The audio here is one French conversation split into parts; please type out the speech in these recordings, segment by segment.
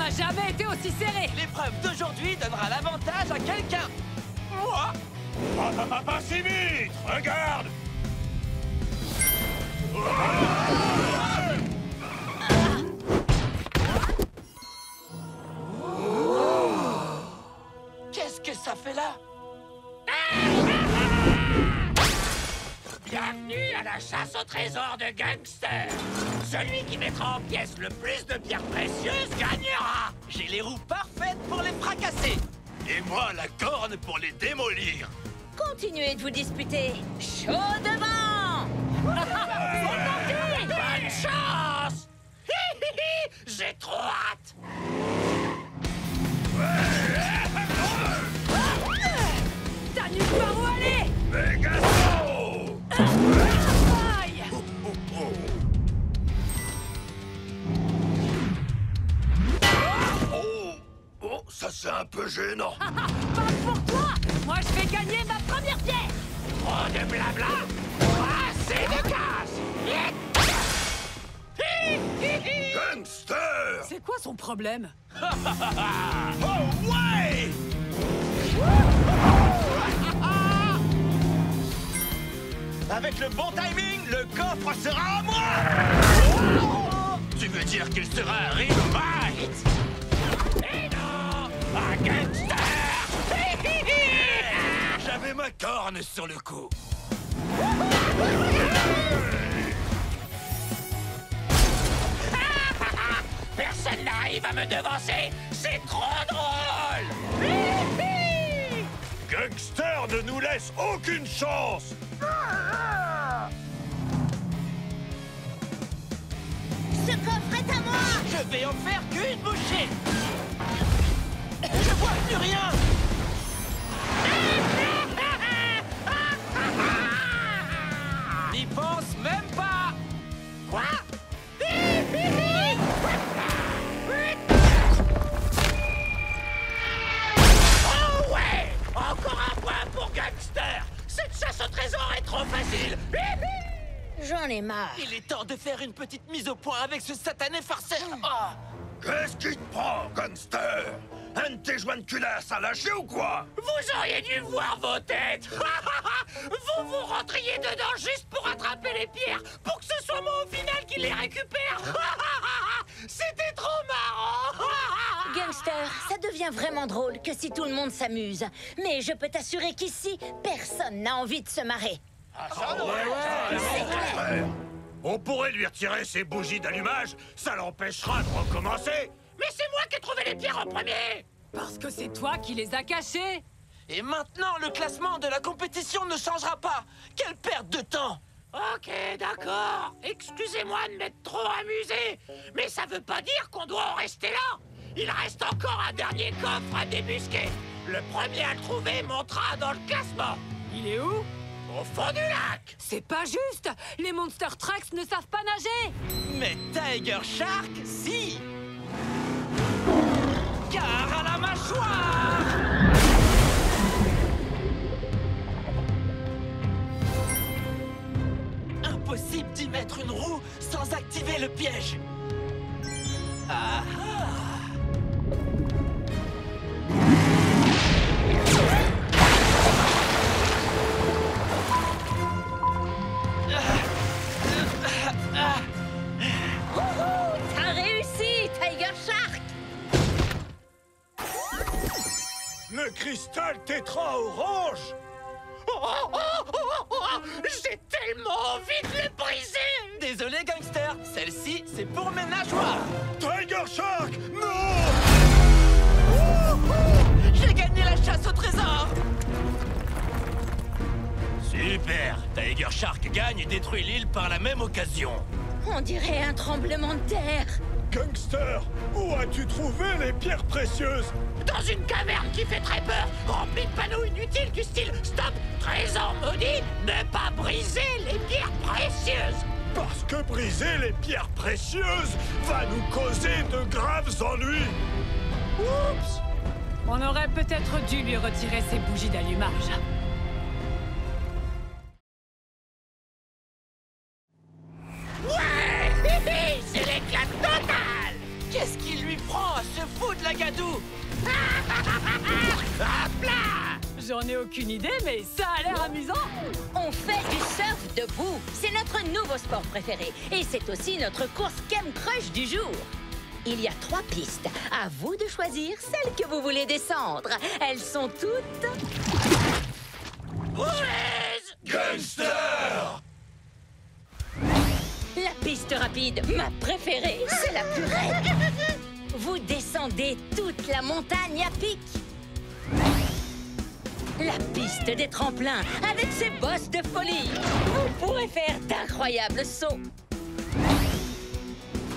n'a jamais été aussi serré. L'épreuve d'aujourd'hui donnera l'avantage à quelqu'un. Moi? Pas si vite! Regarde! Qu'est-ce que ça fait là? Bienvenue à la chasse au trésor de Gangster. Celui qui mettra en pièces le plus de pierres précieuses gagnera. J'ai les roues parfaites pour les fracasser. Et moi, la corne pour les démolir! Continuez de vous disputer. Chaud devant. Bonne chance. J'ai trop hâte. T'as nulle part où aller. Pegaso! Aïe. Oh, ça c'est un peu gênant! Pas pour toi. Moi, je vais gagner ma première pierre. Trop de blabla. Assez de casse. Gangster! C'est quoi son problème? Oh ouais! Avec le bon timing, le coffre sera à moi. Tu veux dire qu'il sera un Ringmite? Et non, un gangster. J'avais ma corne sur le coup. Personne n'arrive à me devancer. C'est trop drôle. Gangster ne nous laisse aucune chance! Ce coffre est à moi. Je vais en faire qu'une bouchée. Je vois plus rien. N'y pense même pas. Quoi? Oh ouais! Encore un point pour Gangster. Cette chasse au trésor est trop facile. J'en ai marre. Il est temps de faire une petite mise au point avec ce satané farceur. Ah. Qu'est-ce qui te prend, Gangster? Un de tes joints de culasse à lâcher ou quoi? Vous auriez dû voir vos têtes. Vous rentriez dedans juste pour attraper les pierres, pour que ce soit moi au final qui les récupère. C'était trop marrant. Gangster, ça devient vraiment drôle que si tout le monde s'amuse. Mais je peux t'assurer qu'ici, personne n'a envie de se marrer. Frère, on pourrait lui retirer ses bougies d'allumage, ça l'empêchera de recommencer. Mais c'est moi qui ai trouvé les pierres en premier. Parce que c'est toi qui les as cachés. Et maintenant, le classement de la compétition ne changera pas. Quelle perte de temps. Ok, d'accord. Excusez-moi de m'être trop amusé. Mais ça veut pas dire qu'on doit en rester là. Il reste encore un dernier coffre à débusquer. Le premier à le trouver montera dans le classement. Il est où? Au fond du lac. C'est pas juste. Les Monster Trucks ne savent pas nager. Mais Tiger Shark, si. Car à la mâchoire. Impossible d'y mettre une roue sans activer le piège. Ah ah. T'as réussi, Tiger Shark. Le cristal tétra orange! J'ai tellement envie de le briser. Désolé, gangster. Celle-ci, c'est pour mes nageoires. Tiger Shark! Non! J'ai gagné la chasse au trésor. Super! Tiger Shark gagne et détruit l'île par la même occasion. On dirait un tremblement de terre. Gangster, où as-tu trouvé les pierres précieuses? Dans une caverne qui fait très peur, remplie de panneaux inutiles du style Stop, trésor maudit, ne pas briser les pierres précieuses. Parce que briser les pierres précieuses va nous causer de graves ennuis. Oups! On aurait peut-être dû lui retirer ses bougies d'allumage. Ouais, c'est l'éclat total. Qu'est-ce qu'il lui prend à se foutre de la gadoue? Hop là! J'en ai aucune idée, mais ça a l'air amusant. On fait du surf debout. C'est notre nouveau sport préféré. Et c'est aussi notre course Chem Crush du jour. Il y a 3 pistes. À vous de choisir celle que vous voulez descendre. Elles sont toutes... Gunster! La piste rapide, ma préférée, c'est la plus raide. Vous descendez toute la montagne à pic. La piste des tremplins, avec ses bosses de folie. Vous pourrez faire d'incroyables sauts.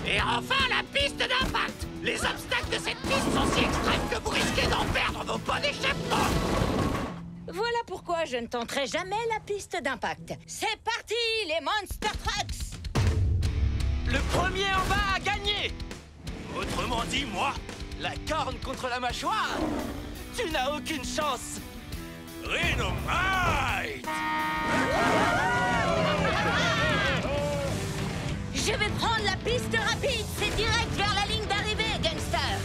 Et enfin, la piste d'impact! Les obstacles de cette piste sont si extrêmes que vous risquez d'en perdre vos pots d'échappement! Voilà pourquoi je ne tenterai jamais la piste d'impact. C'est parti, les Monster Trucks! Le premier en bas a gagné! Autrement dit, moi, La corne contre la mâchoire! Tu n'as aucune chance! Rhinomite! Je vais prendre la piste rapide. C'est direct vers la ligne d'arrivée, Gunster.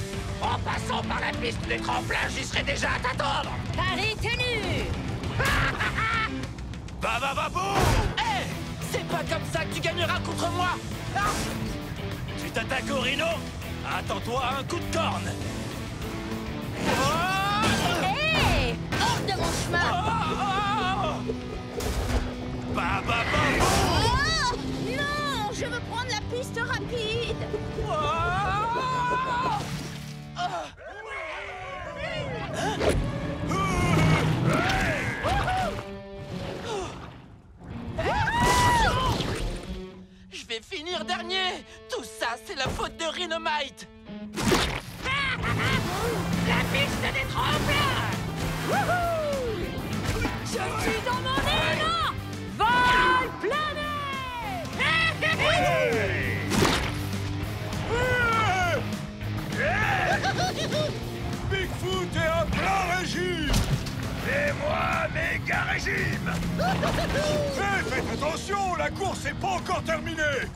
En passant par la piste des tremplins, j'y serai déjà à t'attendre! Pari tenu. Babababou! Hé! C'est pas comme ça que tu gagneras contre moi! Ah! Tu t'attaques au rhino? Attends-toi à un coup de corne! Hé! Hors de mon chemin. Babababou! Oh! Non! Je veux prendre la piste rapide. Je vais finir dernier! Tout ça, c'est la faute de Rhinomite! La piste des tremplins! Je suis dans mon élan. Vol plané. Bigfoot est à plein régime! Et moi, méga régime! Faites attention, la course n'est pas encore terminée!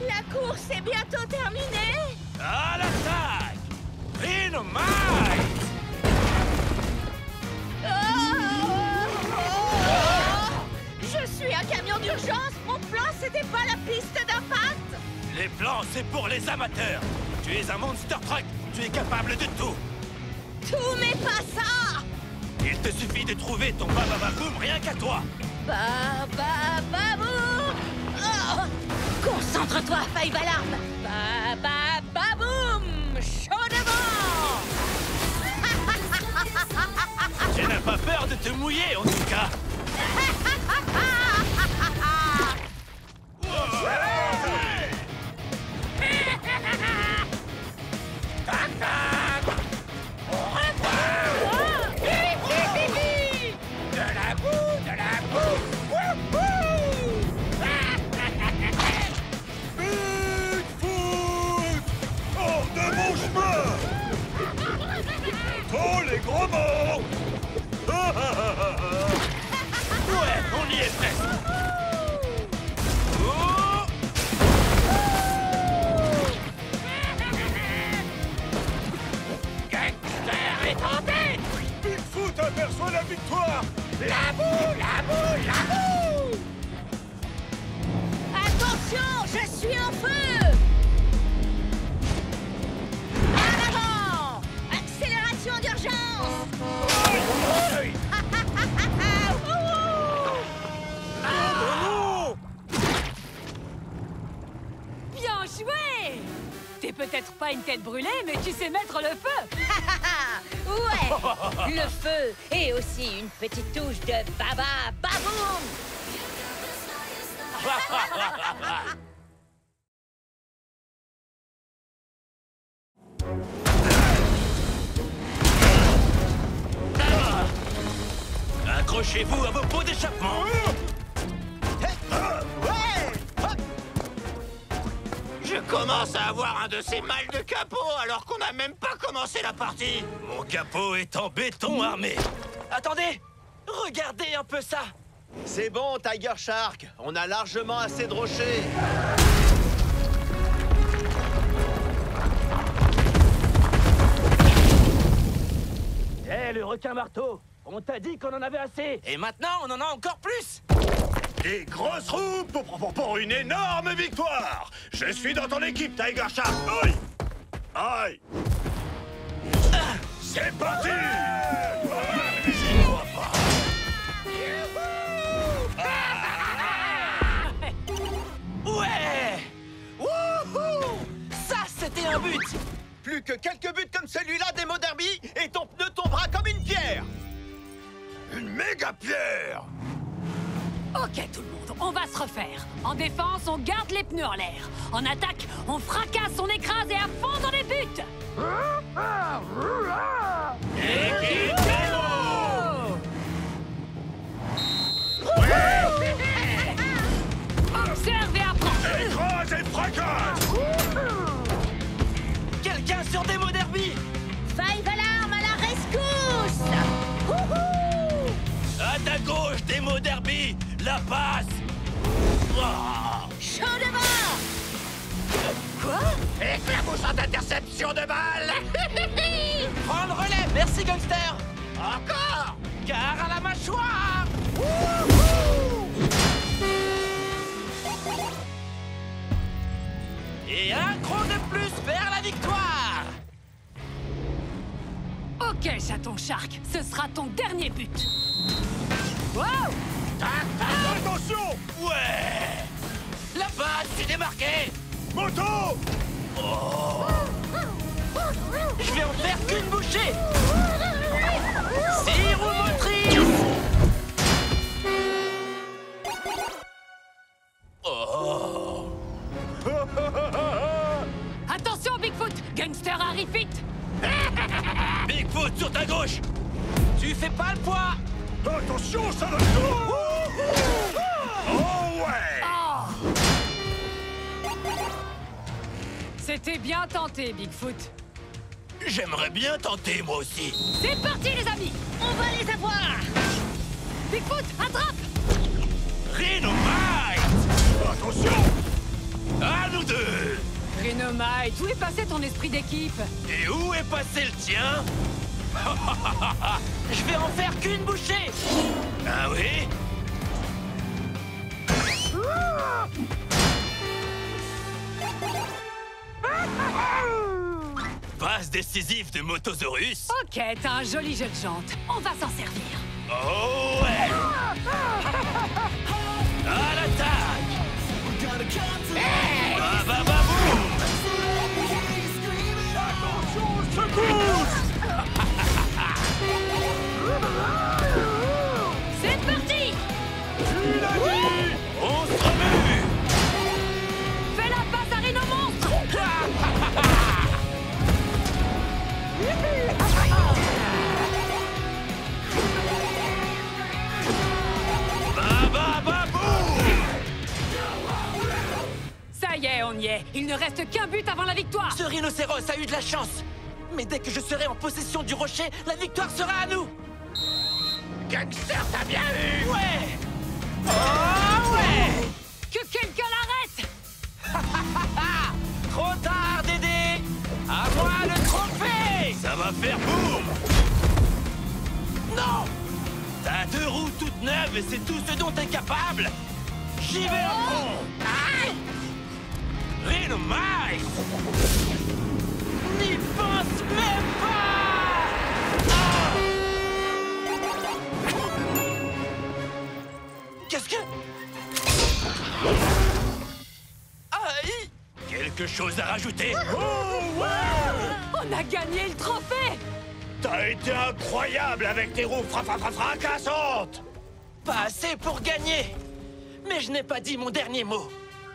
La course est bientôt terminée. À l'attaque! Rhinomite! Je suis un camion d'urgence. Mon plan, c'était pas la piste d'impact. Les plans, c'est pour les amateurs! Tu es un monster truck! Tu es capable de tout! Tout, mais pas ça. Il te suffit de trouver ton babababoum rien qu'à toi! Bababoum. Oh! Concentre-toi, Five Alarm. Bababoum. Chaud devant. Tu n'as pas peur de te mouiller, en tout cas! Bigfoot! Hors de mon chemin! Oh, les gros mots! Ouais, on y est presque! Oh! Gangster est en tête! Bigfoot aperçoit la victoire! La boue, la boue, la boue! Attention, je suis en feu. En avant. Accélération d'urgence. Bien joué. T'es peut-être pas une tête brûlée, mais tu sais mettre le feu. Ouais, le feu et aussi une petite touche de baba baboum. Accrochez-vous à vos pots d'échappement! Je commence à avoir un de ces mal de capot alors qu'on n'a même pas commencé la partie! Mon capot est en béton armé! Attendez! Regardez un peu ça! C'est bon, Tiger Shark. On a largement assez de rochers. Moto, on t'a dit qu'on en avait assez. Et maintenant, on en a encore plus. Des grosses roues pour une énorme victoire. Je suis dans ton équipe, Tiger Shark. Aïe. Aïe. C'est parti. J'y crois pas. Ouais. Wouhou. Ça, c'était un but. Plus que quelques buts comme celui-là, Démo Derby, et ton pneu tombera comme une pierre. Une méga pierre. Ok tout le monde, on va se refaire. En défense, on garde les pneus en l'air. En attaque, on fracasse, on écrase et à fond dans les buts. Équipe Démo. Observe et apprends. Écrase et fracasse. Quelqu'un sur Démo Derby. Five Alarm à la rescousse! Wouhou! À ta gauche, Démo Derby. La passe. Chaud devant! Quoi? Éclaboussante interception de balle. Prends le relais. Merci, gangster. Encore. Gare à la mâchoire. Et un cran de plus vers la victoire. Ok chaton Shark, ce sera ton dernier but. Wow! Attention. Ouais. La passe, c'est démarqué. Moto. Je vais en faire qu'une bouchée. 6 roues motrices. Attention Bigfoot, gangster arrive vite. Bigfoot sur ta gauche. Tu fais pas le poids. Attention, ça va tout. Oh ouais. Oh. C'était bien tenté Bigfoot. J'aimerais bien tenter, moi aussi. C'est parti les amis. On va les avoir! Bigfoot, attrape. Rhinomite. Attention. À nous deux. Rhinomite, où est passé ton esprit d'équipe? Et où est passé le tien? Je vais en faire qu'une bouchée. Ah oui? Passe décisive de Motosaurus. Ok, t'as un joli jeu de jante. On va s'en servir. Oh ouais. À l'attaque. Bah bah bah boum. C'est parti. On se remue. Fais la passe à Rhino Monstre. Bah bah bah boum. Ça y est, on y est. Il ne reste qu'un but avant la victoire. Ce rhinocéros a eu de la chance. Mais dès que je serai en possession du rocher, la victoire sera à nous. Gangster, t'as bien eu. Ouais. Oh ouais. Que quelqu'un l'arrête. Trop tard, Dédé. À moi le trophée. Ça va faire boum. Non. T'as 2 roues toutes neuves et c'est tout ce dont t'es capable. J'y vais à fond. Aïe. Rhinomite. N'y pense même pas. Qu'est-ce que... Aïe. Quelque chose à rajouter? On a gagné le trophée. T'as été incroyable avec tes roues fracassantes. Pas assez pour gagner. Mais je n'ai pas dit mon dernier mot.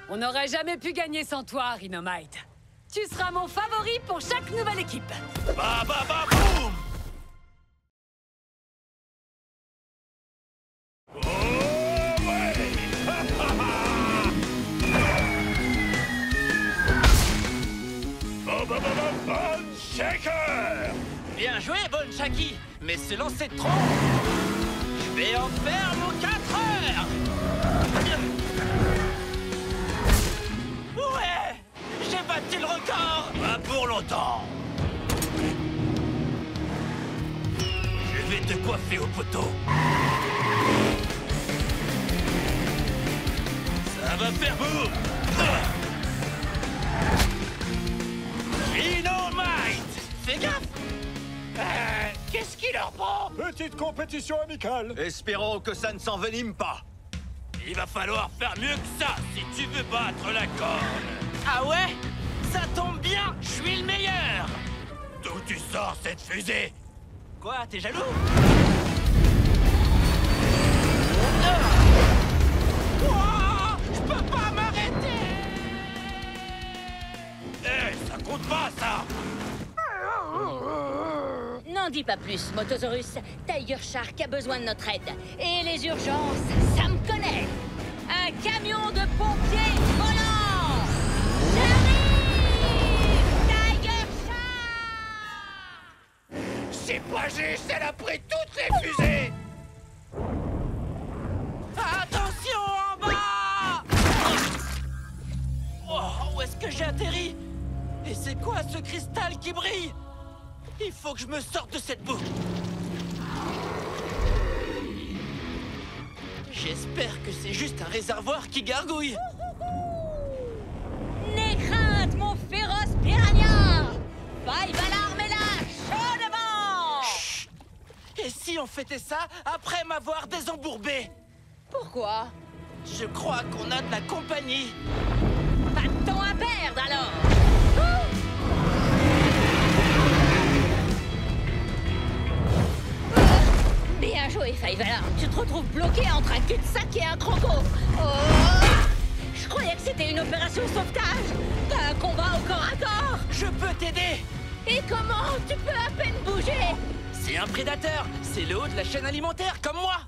On n'aurait jamais pu gagner sans toi, Rhinomite. Tu seras mon favori pour chaque nouvelle équipe. Bah bah bah boum. Oh ouais. Bah bah bah bah bah, shaker. Bien joué, Bon Shaki. Mais ce lancer de tronc, je vais en faire mon 4 heures. Ouais. J'ai battu le record. Pas pour longtemps. Je vais de coiffer au poteau. Ça va faire boum. Dynamite! Fais gaffe! Qu'est-ce qui leur prend? Petite compétition amicale. Espérons que ça ne s'envenime pas. Il va falloir faire mieux que ça si tu veux battre la corne. Ah ouais? Ça tombe bien, je suis le meilleur. D'où tu sors cette fusée? Quoi, t'es jaloux? Je peux pas m'arrêter! Ça compte pas, ça! N'en dis pas plus, Motosaurus. Tiger Shark a besoin de notre aide. Et les urgences, ça me connaît. Un camion de pompiers volant! J'arrive! Tiger Shark! C'est pas juste, elle a pris toutes les fusées! Attention en bas! Oh, où est-ce que j'ai atterri? Et c'est quoi ce cristal qui brille? Il faut que je me sorte de cette boue. J'espère que c'est juste un réservoir qui gargouille. N'aie crainte, mon féroce piranha! Five Alarm est là, chaud devant! Chut! Et si on fêtait ça après m'avoir désembourbé? Pourquoi? Je crois qu'on a de la compagnie. Pas de temps à perdre alors! Bien joué, Five Alarm. Tu te retrouves bloqué entre un cul-de-sac et un croco. Oh! Je croyais que c'était une opération sauvetage. Pas un combat au corps à corps. Je peux t'aider. Et comment? Tu peux à peine bouger. C'est un prédateur. C'est le haut de la chaîne alimentaire, comme moi.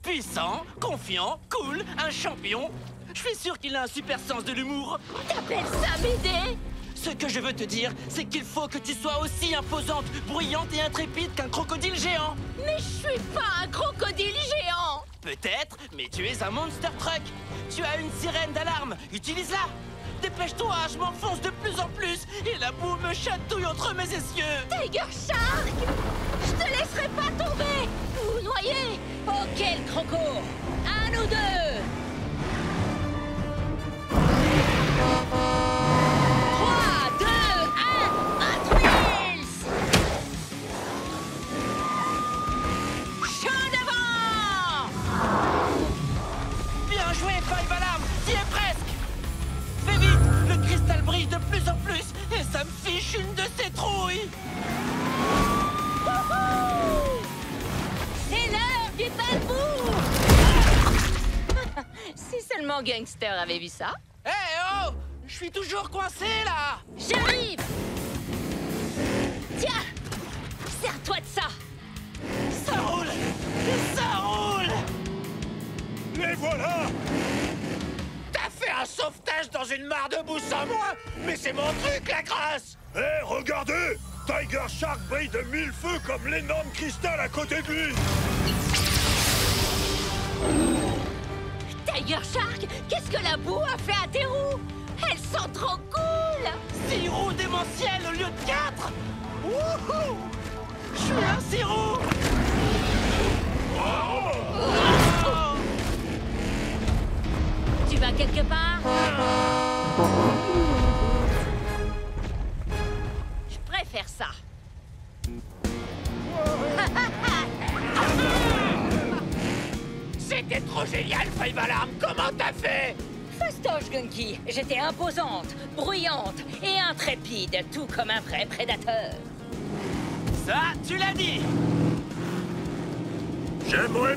Puissant, confiant, cool, un champion. Je suis sûr qu'il a un super sens de l'humour. T'appelles ça m'aider? Ce que je veux te dire, c'est qu'il faut que tu sois aussi imposante, bruyante et intrépide qu'un crocodile géant. Mais je suis pas un crocodile géant. Peut-être, mais tu es un monster truck. Tu as une sirène d'alarme, utilise-la. Dépêche-toi, je m'enfonce de plus en plus et la boue me chatouille entre mes essieux. Tiger Shark! Je te laisserai pas tomber ou noyer. Ok, le croco. Un ou deux. 3, 2, 1, Hot Wheels! Chaud devant! Bien joué, Five Alarm, t'y es presque. Fais vite, le cristal brille de plus en plus et ça me fiche une de ces trouilles. Wouhou! C'est l'heure du balbou! Si seulement Gangster avait vu ça. Hé oh! Je suis toujours coincé là! J'arrive! Tiens! Sers-toi de ça! Ça roule! Ça roule! Les voilà. T'as fait un sauvetage dans une mare de boue sans moi? Mais c'est mon truc, la grâce! Hé, regardez! Tiger Shark brille de 1000 feux comme l'énorme cristal à côté de lui. Tiger Shark, qu'est-ce que la boue a fait à tes roues? Elles sont trop cool! 6 roues démentielles au lieu de 4! Wouhou! Je suis un 6 roues! Oh! Tu vas quelque part? Je préfère ça. C'était trop génial, Five Alarm! Comment t'as fait? Fastoche, Gunky. J'étais imposante, bruyante et intrépide, tout comme un vrai prédateur. Ça, tu l'as dit! J'aimerais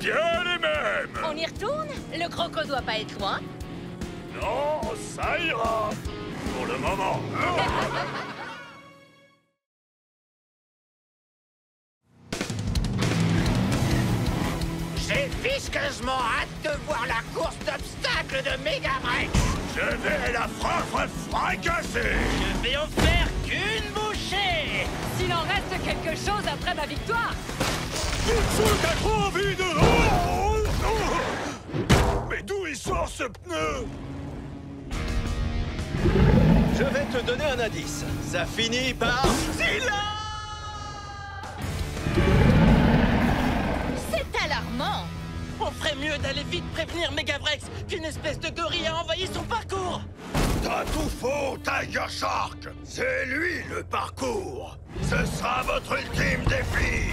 bien les mêmes. On y retourne? Le croco doit pas être loin. Non, ça ira. Pour le moment. J'ai visqueusement hâte de voir la course d'obstacles de Megarex! Je vais la fracasser. Je vais en faire qu'une bouchée! S'il en reste quelque chose après ma victoire. Bigfoot a trop envie de... Oh, oh. Mais d'où il sort ce pneu? Je vais te donner un indice. Ça finit par... Zilla! charmant. On ferait mieux d'aller vite prévenir Megavrex qu'une espèce de gorille a envahi son parcours. T'as tout faux, Tiger Shark. C'est lui le parcours. Ce sera votre ultime défi.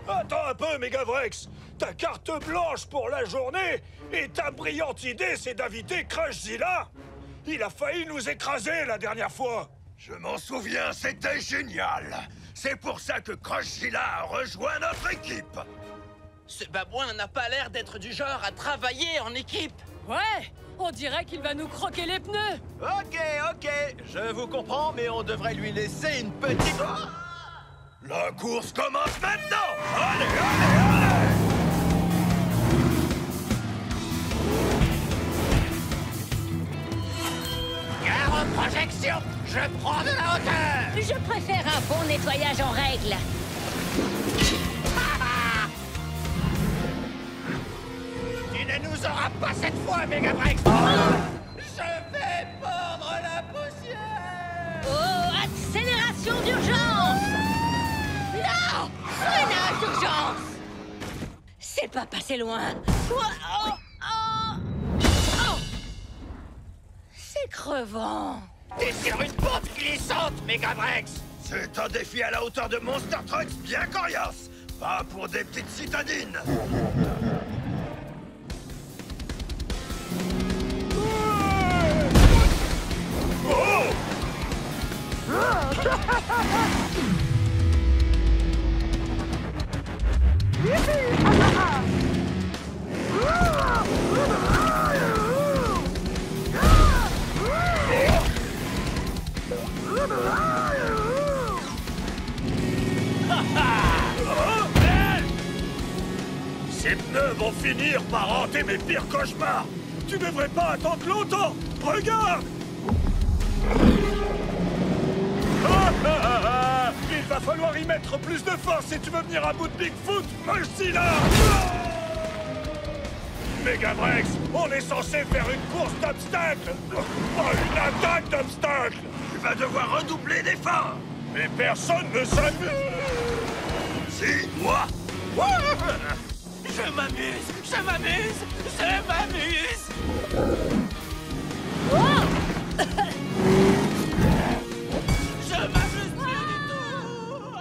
Attends un peu, Megavrex. Ta carte blanche pour la journée et ta brillante idée, c'est d'inviter Crushzilla. Il a failli nous écraser la dernière fois. Je m'en souviens, c'était génial. C'est pour ça que Crushzilla a rejoint notre équipe. Ce babouin n'a pas l'air d'être du genre à travailler en équipe. Ouais, on dirait qu'il va nous croquer les pneus. Ok, je vous comprends, mais on devrait lui laisser une petite... La course commence maintenant. Allez, allez, allez. Gare aux projections. Je prends de la hauteur. Je préfère un bon nettoyage en règle. Tu ne nous auras pas cette fois, Megavrex. Je vais perdre la poussière. Oh, accélération d'urgence! Non! Freinage d'urgence! C'est pas passé loin. Quoi? Oh, oh, oh. C'est crevant. T'es sur une pente glissante, Megavrex. C'est un défi à la hauteur de Monster Trucks bien coriace. Pas pour des petites citadines. Oh! Ces pneus vont finir par hanter mes pires cauchemars. Tu devrais pas attendre longtemps. Regarde. Il va falloir y mettre plus de force si tu veux venir à bout de Bigfoot, Mochzilla. Megavrex, on est censé faire une course d'obstacles. Une attaque d'obstacles. Tu vas devoir redoubler d'efforts. Mais personne ne s'amuse. Si, moi. Je m'amuse, je m'amuse, je m'amuse. Je m'amuse plus du tout.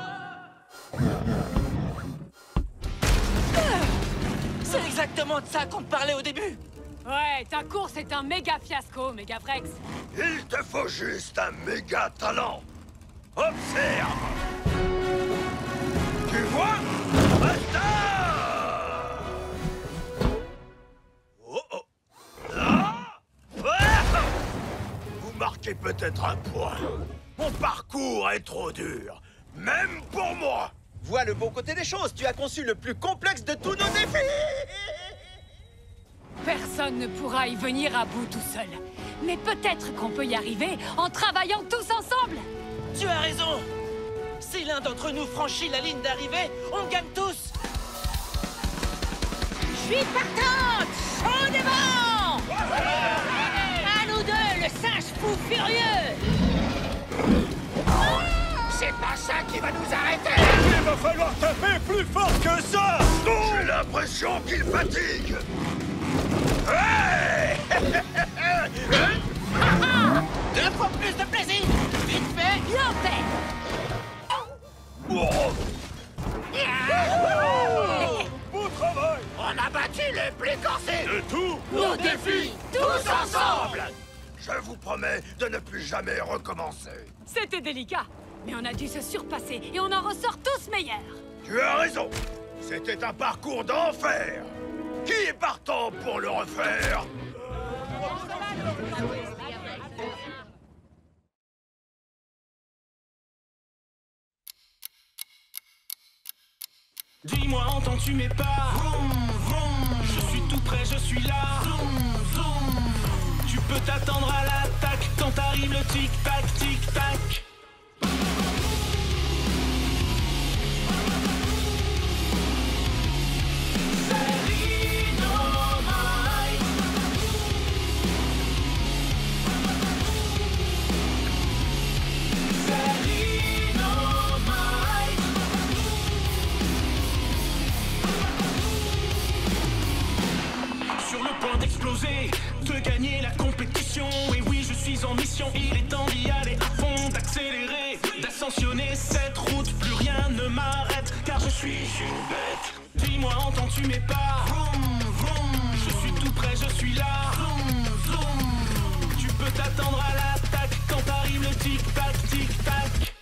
C'est exactement de ça qu'on te parlait au début. Ouais, ta course est un méga fiasco, Megavrex. Il te faut juste un méga talent. Observe. Tu vois? Basta! Oh oh. Là. Vous marquez peut-être un point. Mon parcours est trop dur, même pour moi. Vois le bon côté des choses. Tu as conçu le plus complexe de tous nos défis. Personne ne pourra y venir à bout tout seul. Mais peut-être qu'on peut y arriver en travaillant tous ensemble. Tu as raison. Si l'un d'entre nous franchit la ligne d'arrivée, on gagne tous. Je suis partante! Chaud devant! À nous deux, le singe fou furieux! C'est pas ça qui va nous arrêter. Il va falloir taper plus fort que ça. J'ai l'impression qu'il fatigue. Hey. 2 fois plus de plaisir. Vite fait. Bien fait. Oh. Beau travail. On a battu les plus corsés. De tout. Nos défis, Tous ensemble. Je vous promets de ne plus jamais recommencer. C'était délicat, mais on a dû se surpasser et on en ressort tous meilleurs. Tu as raison. C'était un parcours d'enfer. Qui est partant pour le refaire? Dis-moi, entends-tu mes pas? Vroom, vroom. Je suis tout près, je suis là. Zoom, zoom. Tu peux t'attendre à l'attaque quand arrive le tic-tac, tic-tac. d'exploser, de gagner la compétition. Et oui, je suis en mission, il est temps d'y aller à fond, d'accélérer, d'ascensionner cette route. Plus rien ne m'arrête, car je suis une bête. Dis-moi, entends-tu mes pas? Vroom, vroom. Je suis tout près, je suis là. Vroom, vroom. Tu peux t'attendre à l'attaque quand arrive le tic-tac, tic-tac.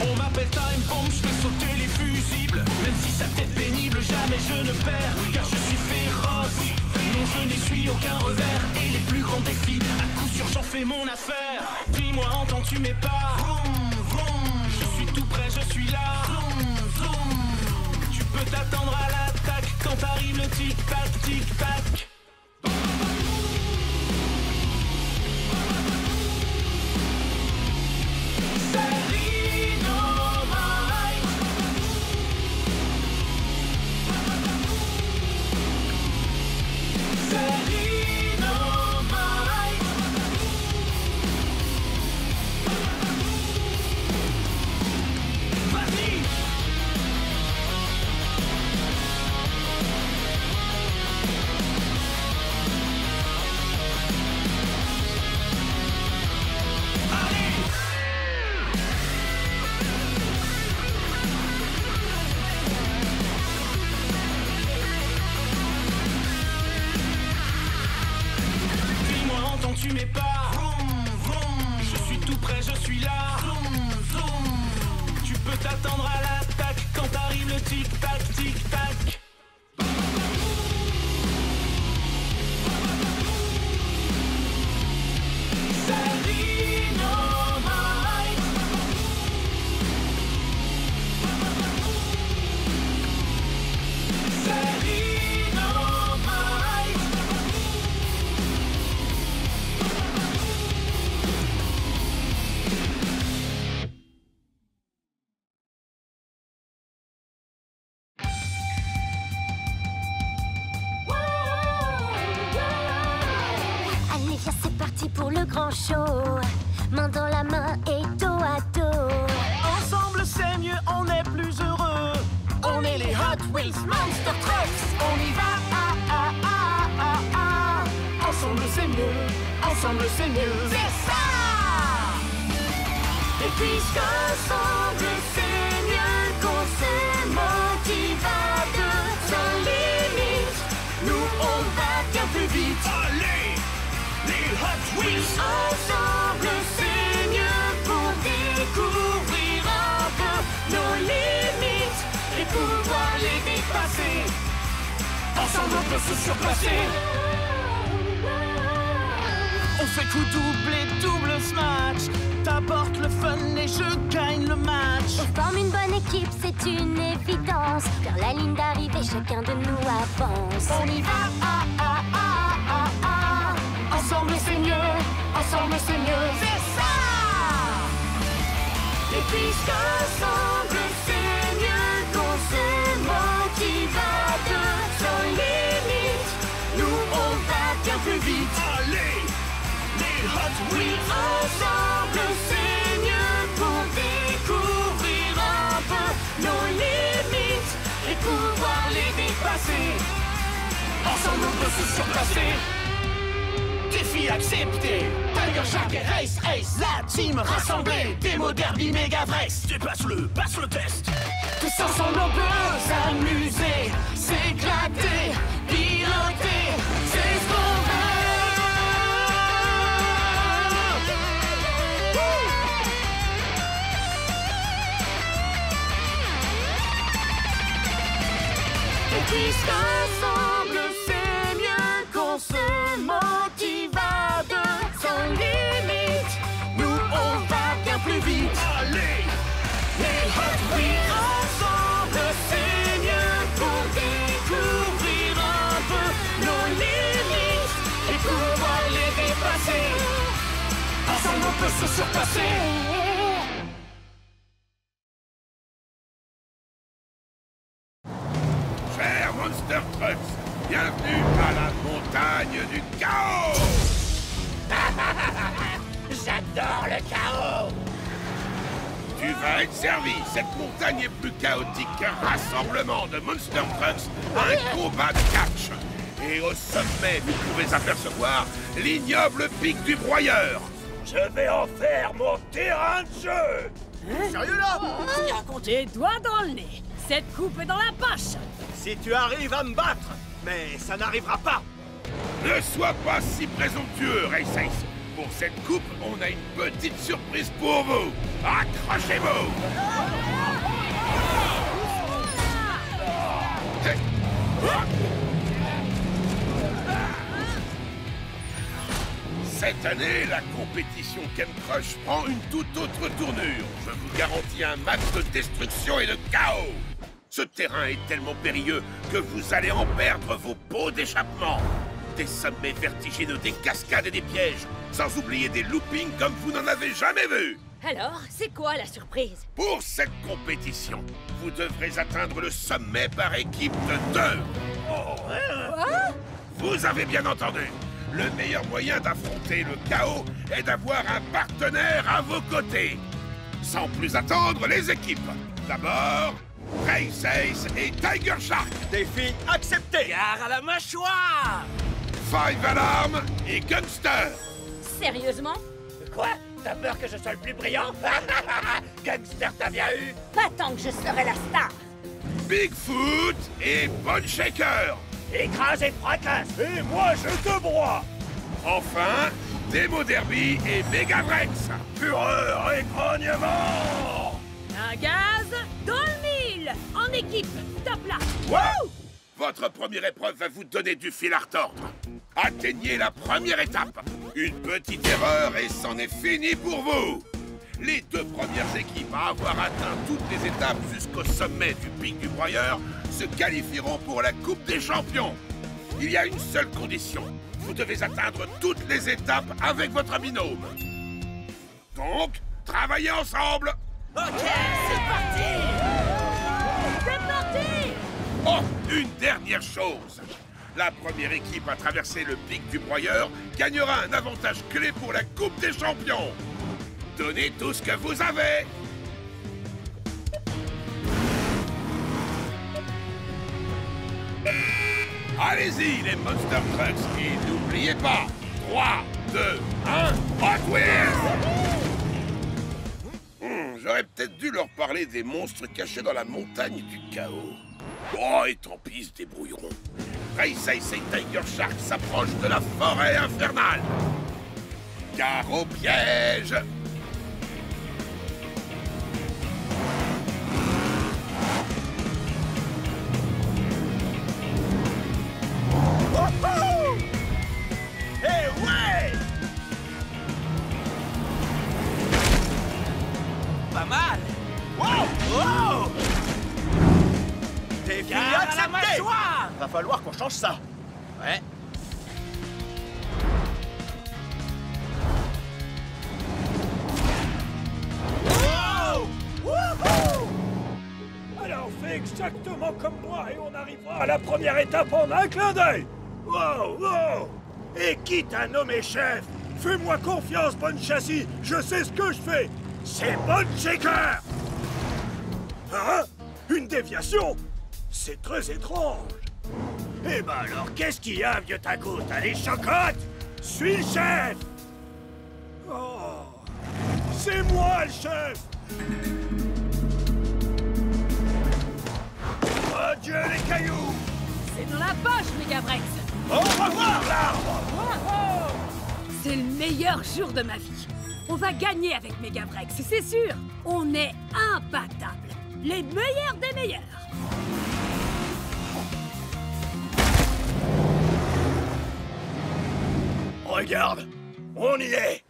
On m'appelle Time Bomb, je fais sauter les fusibles. Même si ça peut être pénible, jamais je ne perds, car je suis féroce. Non, je n'essuie aucun revers, et les plus grands défis, à coup sûr j'en fais mon affaire. Dis-moi, entends-tu mes pas? Vroom, vroom. Je suis tout près, je suis là. Vroom, vroom. Tu peux t'attendre à l'attaque quand arrive le tic-tac, tic-tac. Tu m'es pas. Vroom, vroom. Je suis tout près, je suis là. Vroom, vroom. Tu peux t'attendre à l'attaque quand arrive le tic-tac, tic-tac. Pour le grand show, main dans la main et dos à dos. Ensemble c'est mieux, on est plus heureux. On est les Hot Wheels Monster Trucks. On y va, ah, ah, ah, ah, ah. Ensemble c'est mieux, ensemble c'est mieux. C'est ça. Et puisqu'ensemble c'est mieux, qu'on se motive à deux sans limite, nous on va bien plus vite. Allez, les Hot Wheels. Ensemble c'est mieux pour découvrir un peu nos limites et pouvoir les dépasser. Ensemble on peut se surpasser. On fait coup double et double smash. T'apportes le fun et je gagne le match. On forme une bonne équipe, c'est une évidence. Vers la ligne d'arrivée, chacun de nous avance. On y va, ah, ah, ah, ah, ah. Ensemble c'est mieux, ensemble c'est mieux. C'est ça. Et puisqu'ensemble c'est mieux, qu'on se motive à deux sans limite, nous on va bien plus vite. Allez, les Hot Wheels. Ensemble c'est mieux pour découvrir un peu nos limites et pouvoir les dépasser. Ensemble on peut se surpasser. Défi accepté. Tiger Shark et Race Ace. La team rassemblée. Démo derby Megavrex. Dépasse-le, passe le test. Tous ensemble on peut s'amuser, s'éclater, piloter. C'est ce qu'on veut. Et puisqu'ensemble c'est mieux, qu'on se motive à deux sans limite, nous on va bien plus vite. Allez, les Hot Wheels. Ensemble c'est mieux pour découvrir un peu nos limites et pouvoir les dépasser. Ensemble on peut se surpasser. Monster Trucks. Bienvenue à la montagne du chaos. J'adore le chaos. Tu vas être servi. Cette montagne est plus chaotique qu'un rassemblement de Monster Trucks, un combat de catch. Et au sommet, vous pouvez apercevoir l'ignoble pic du broyeur. Je vais en faire mon terrain de jeu. Sérieux là? Les doigts dans le nez. Cette coupe est dans la poche. Si tu arrives à me battre, mais ça n'arrivera pas. Ne sois pas si présomptueux, Race Ace. Pour cette coupe, on a une petite surprise pour vous. Accrochez-vous. Cette année, la compétition Kem Crush prend une toute autre tournure. Je vous garantis un match de destruction et de chaos. Ce terrain est tellement périlleux que vous allez en perdre vos pots d'échappement. Des sommets vertigineux, des cascades et des pièges, sans oublier des loopings comme vous n'en avez jamais vu. Alors, c'est quoi la surprise? Pour cette compétition, vous devrez atteindre le sommet par équipe de 2. Vous avez bien entendu. Le meilleur moyen d'affronter le chaos est d'avoir un partenaire à vos côtés. Sans plus attendre, les équipes. D'abord, Race Ace et Tiger Shark. Défi accepté. Gare à la mâchoire. Five Alarm et Gunster. Sérieusement? Quoi? T'as peur que je sois le plus brillant? Gangster, t'as bien eu? Pas tant que je serai la star. Bigfoot et Bone Shaker. Écrase et fracasse. Et moi, je te broie. Enfin, Demo Derby et Megavrex. Fureur et grognement. Un gaz dans le mille. En équipe. Top là. Wow! Votre première épreuve va vous donner du fil à retordre. Atteignez la première étape. Une petite erreur et c'en est fini pour vous. Les 2 premières équipes à avoir atteint toutes les étapes jusqu'au sommet du pic du broyeur se qualifieront pour la Coupe des Champions. Il y a une seule condition. Vous devez atteindre toutes les étapes avec votre binôme. Donc, travaillez ensemble. Ok, c'est parti. C'est parti. Oh, une dernière chose. La première équipe à traverser le pic du broyeur gagnera un avantage clé pour la Coupe des Champions. Donnez tout ce que vous avez. Allez-y, les Monster Trucks, et n'oubliez pas, 3, 2, 1, Hot Wheels! J'aurais peut-être dû leur parler des monstres cachés dans la montagne du chaos. Oh, et tant pis, ils se débrouilleront. Race Ace et Tiger Shark s'approchent de la forêt infernale. Gare au piège! Pas mal. Wow! Défi Gare à la accepté. mâchoire. Va falloir qu'on change ça. Ouais. Alors fais exactement comme moi et on arrivera à la première étape en un clin d'œil. Wow, wow. Et quitte à nommer chef, fais-moi confiance, Bonne Châssis. Je sais ce que je fais. C'est Bone Shaker. Hein? Une déviation? C'est très étrange. Eh ben alors, qu'est-ce qu'il y a, vieux taco? T'as les chocottes? Suis le chef. Oh, c'est moi le chef. Adieu les cailloux. C'est dans la poche, Megavrex. Au revoir l'arbre. C'est le meilleur jour de ma vie. On va gagner avec Megavrex, c'est sûr. On est imbattables. Les meilleurs des meilleurs. Regarde, on y est.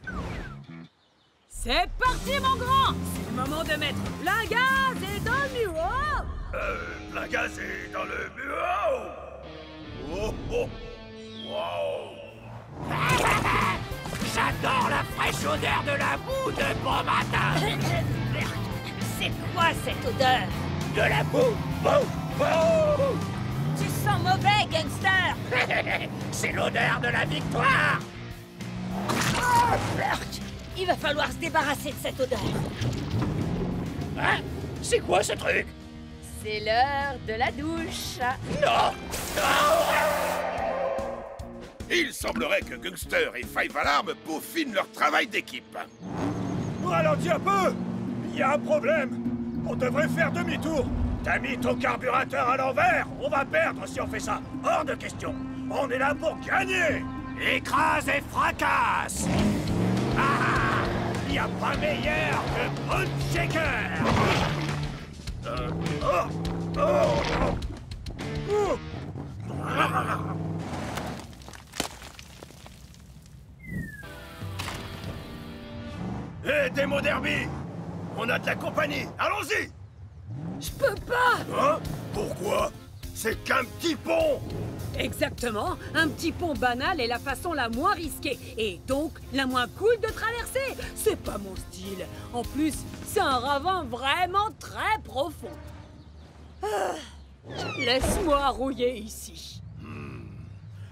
C'est parti, mon grand. C'est le moment de mettre plein gaz et dans le mur. La gaz est dans le bureau. Oh, oh. Wow. J'adore la fraîche odeur de la boue de bon matin. C'est quoi cette odeur? De la boue, boue, boue. Tu sent mauvais, gangster! C'est l'odeur de la victoire! Oh, Bert! Il va falloir se débarrasser de cette odeur. Hein? C'est quoi ce truc? C'est l'heure de la douche. Non! Non! Il semblerait que Gangster et Five Alarm peaufinent leur travail d'équipe. Ralentis un peu! Il y a un problème! On devrait faire demi-tour! T'as mis ton carburateur à l'envers! On va perdre si on fait ça! Hors de question! On est là pour gagner! Écrase et fracasse! Ah! Il n'y a pas meilleur que Boone Shaker! Hé, Démo Derby! On a de la compagnie! Allons-y! Je peux pas! Hein? Pourquoi? C'est qu'un petit pont! Exactement, un petit pont banal est la façon la moins risquée et donc la moins cool de traverser. C'est pas mon style. En plus, c'est un ravin vraiment très profond. Ah, laisse-moi rouiller ici.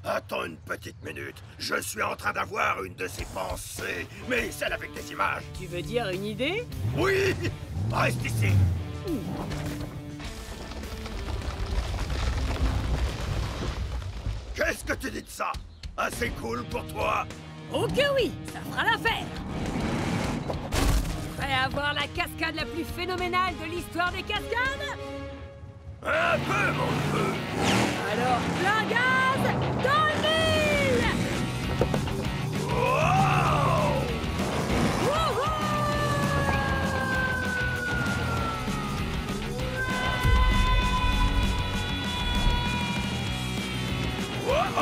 Attends une petite minute. Je suis en train d'avoir une de ces pensées, mais celle avec des images. Tu veux dire une idée? Oui! Reste ici. Qu'est-ce que tu dis de ça? Assez cool pour toi? Oh que oui, ça fera l'affaire. Prêt à voir la cascade la plus phénoménale de l'histoire des cascades? Un peu, mon feu! Alors, plein gaz dans le mille! Wow! Wouhou! Wow!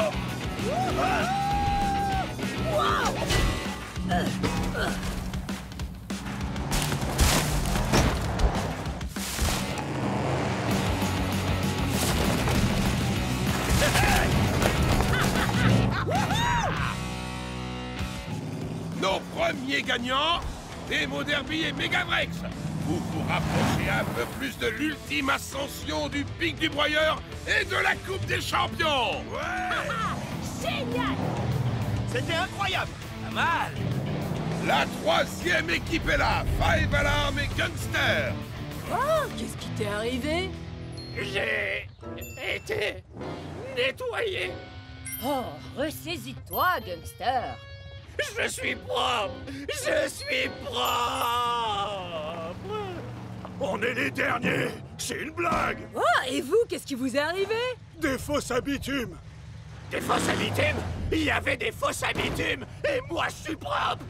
Nos premiers gagnants, Démo Derby et Megavrex. Vous vous rapprochez un peu plus de l'ultime ascension du pic du broyeur et de la Coupe des Champions. Génial! C'était incroyable. Pas mal. La troisième équipe est là, Five Alarm et Gangster. Oh, qu'est-ce qui t'est arrivé? J'ai été nettoyé. Oh, ressaisis-toi, gangster. Je suis propre. Je suis propre. On est les derniers! C'est une blague! Oh, et vous, qu'est-ce qui vous est arrivé? Des fosses à bitume! Des fosses à bitume? Il y avait des fosses à bitume et moi je suis propre.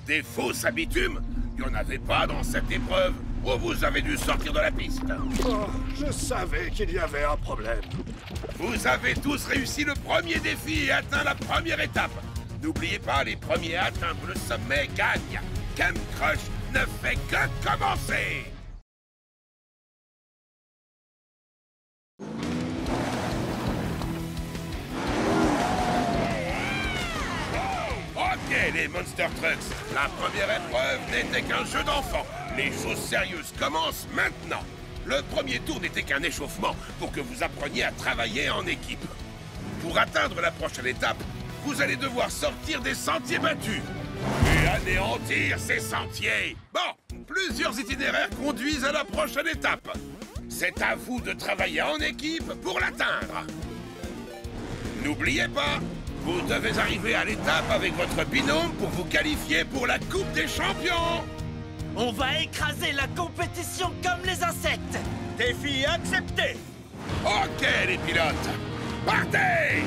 Des fausses à bitume? Il n'y en avait pas dans cette épreuve. Ou vous avez dû sortir de la piste. Oh, je savais qu'il y avait un problème. Vous avez tous réussi le premier défi et atteint la première étape. N'oubliez pas, les premiers à atteindre le sommet gagnent. Camp Crush ne fait que commencer. Ok, les Monster Trucks, la première épreuve n'était qu'un jeu d'enfant. Les choses sérieuses commencent maintenant. Le premier tour n'était qu'un échauffement pour que vous appreniez à travailler en équipe. Pour atteindre la prochaine étape, vous allez devoir sortir des sentiers battus et anéantir ces sentiers. Bon, plusieurs itinéraires conduisent à la prochaine étape. C'est à vous de travailler en équipe pour l'atteindre. N'oubliez pas, vous devez arriver à l'étape avec votre binôme pour vous qualifier pour la Coupe des Champions. On va écraser la compétition comme les insectes. Défi accepté. Ok, les pilotes, partez!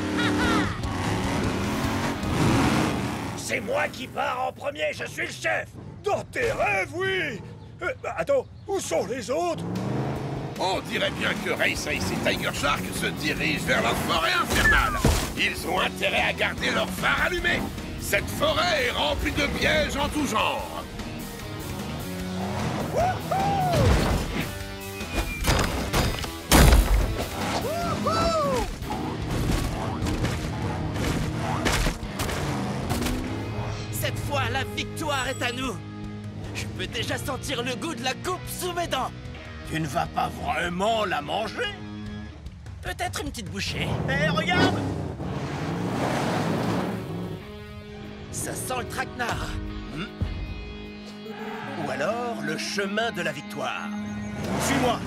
C'est moi qui pars en premier, je suis le chef! Dans tes rêves, oui! Attends, où sont les autres? On dirait bien que Race Ace et Tiger Shark se dirigent vers la forêt infernale. Ils ont intérêt à garder leur phare allumé. Cette forêt est remplie de pièges en tout genre. Cette fois, la victoire est à nous. Je peux déjà sentir le goût de la coupe sous mes dents. Tu ne vas pas vraiment la manger? Peut-être une petite bouchée. Hé, regarde! Ça sent le traquenard. Ou alors le chemin de la victoire. Suis-moi!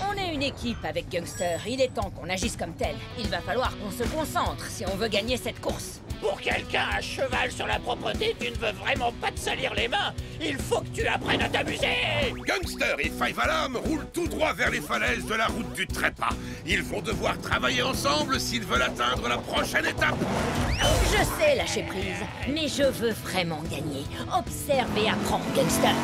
On est une équipe avec Gangster. Il est temps qu'on agisse comme tel. Il va falloir qu'on se concentre si on veut gagner cette course. Pour quelqu'un à cheval sur la propreté, tu ne veux vraiment pas te salir les mains. Il faut que tu apprennes à t'amuser. Gangster et Five Alarm roulent tout droit vers les falaises de la route du trépas. Ils vont devoir travailler ensemble s'ils veulent atteindre la prochaine étape. Je sais lâcher prise, mais je veux vraiment gagner. Observe et apprends, Gangster.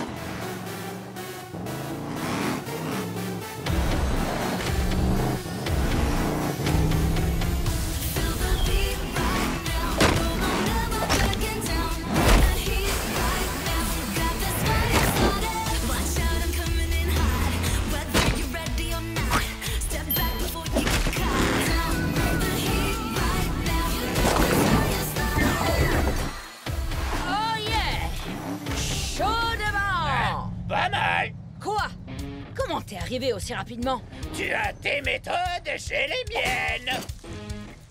T'es arrivé aussi rapidement? Tu as tes méthodes, j'ai les miennes.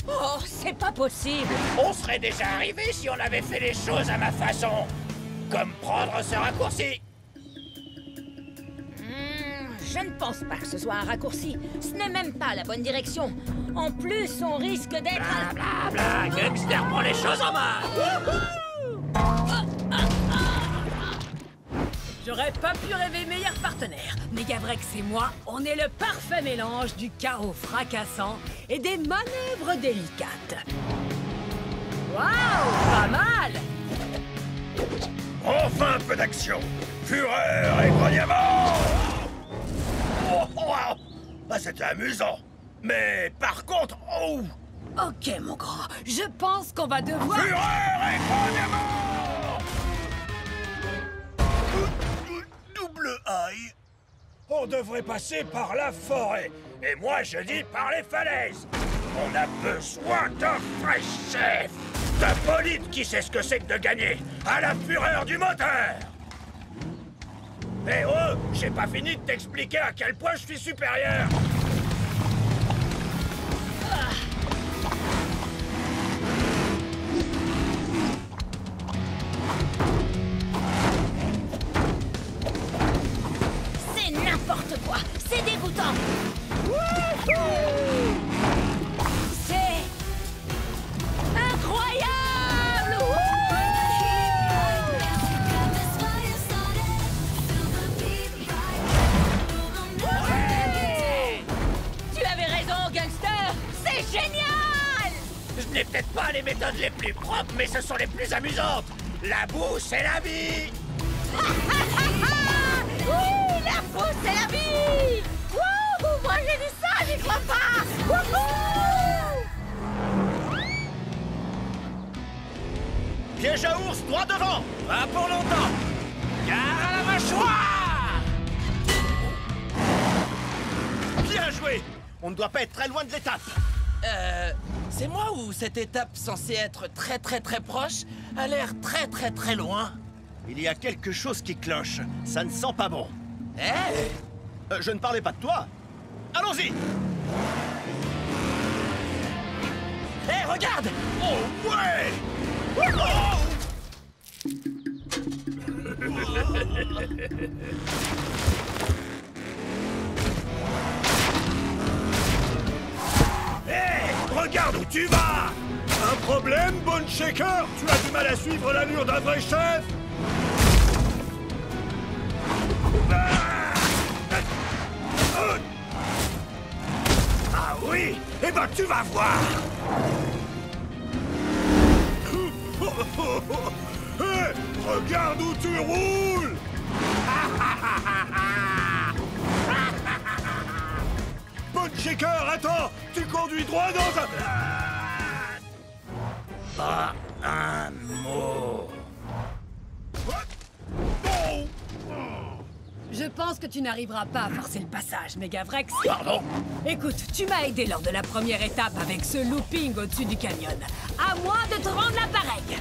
Oh, c'est pas possible. On serait déjà arrivé si on avait fait les choses à ma façon. Comme prendre ce raccourci. Je ne pense pas que ce soit un raccourci. Ce n'est même pas la bonne direction. En plus, on risque d'être... Bla, Gangster prend les choses en main. J'aurais pas pu rêver meilleur partenaire. Megavrex et moi, on est le parfait mélange du chaos fracassant et des manœuvres délicates. Waouh, pas mal! Enfin un peu d'action! Fureur et grognement! Oh, wow. Ah, c'était amusant. Mais par contre, oh! Ok, mon grand, je pense qu'on va devoir... Fureur et grognement! Double aïe! On devrait passer par la forêt. Et moi, je dis par les falaises. On a besoin d'un vrai chef. D'un bolide qui sait ce que c'est que de gagner à la fureur du moteur. Eh oh, j'ai pas fini de t'expliquer à quel point je suis supérieur. C'est n'importe quoi. C'est dégoûtant. C'est incroyable. Tu avais raison, Gangster. C'est génial. Je n'ai peut-être pas les méthodes les plus propres, mais ce sont les plus amusantes. La boue, c'est la vie. Oui, la boue, c'est la vie. Wouhou, moi j'ai vu ça, j'y crois pas. Wouhou. Piège à ours, droit devant! Pas pour longtemps. Gare à la mâchoire. Bien joué! On ne doit pas être très loin de l'étape. C'est moi ou cette étape censée être très proche a l'air très loin? Il y a quelque chose qui cloche. Ça ne sent pas bon. Eh? Je ne parlais pas de toi. Allons-y! Eh, regarde! Oh ouais! Oh! Hé! Regarde où tu vas! Un problème, Bone Shaker? Tu as du mal à suivre l'allure d'un vrai chef? Ah oui? Eh ben tu vas voir! Hé! Regarde où tu roules! Bone Shaker, attends! Tu conduis droit dans un... Pas un mot. Je pense que tu n'arriveras pas à forcer le passage, Megavrex. Pardon? Écoute, tu m'as aidé lors de la première étape avec ce looping au-dessus du canyon. À moi de te rendre l'appareil.